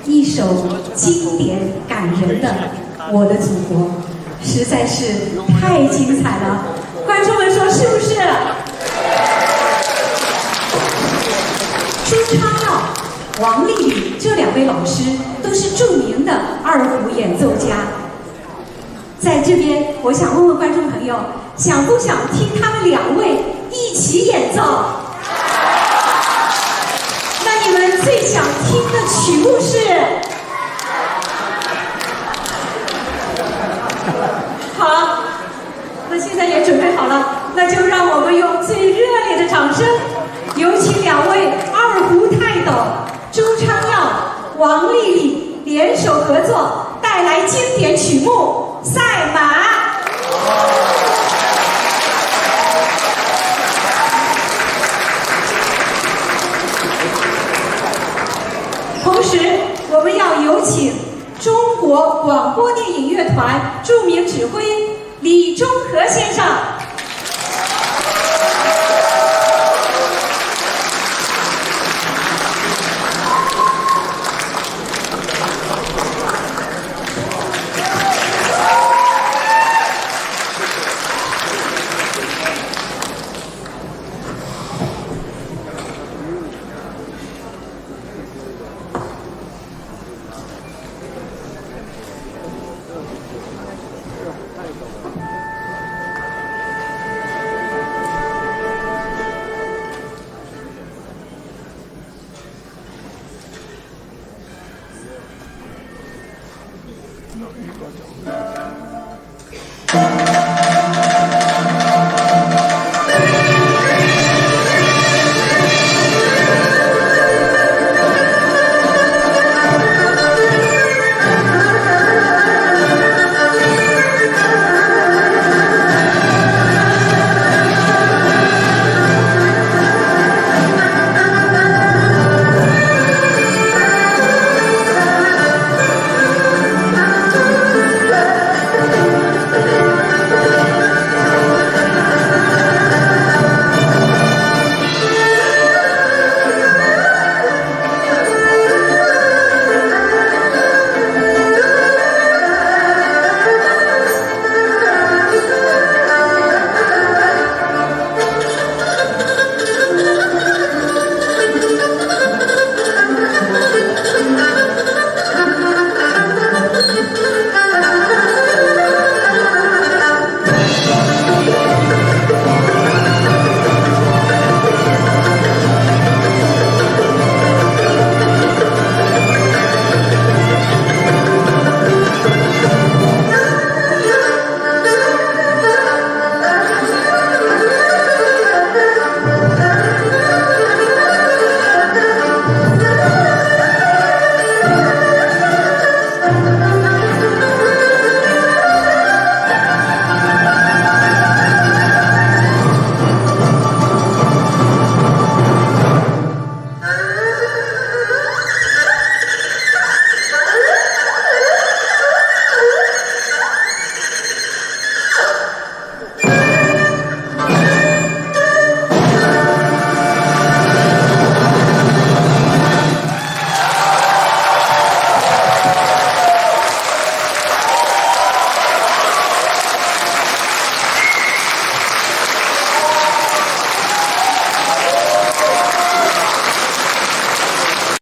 一首经典感人的《我的祖国》，实在是太精彩了。观众们说是不是？朱昌耀、王丽丽这2位老师都是著名的二胡演奏家。在这边，我想问问观众朋友，想不想听他们2位一起演奏？那你们最想听的曲目是？好，那现在也准备好了，那就让我们用最热烈的掌声，有请2位二胡泰斗朱昌耀、王丽丽联手合作，带来经典曲目《赛马》。同时，我们要有请中国广播电影乐团著名指挥李忠和先生。有一个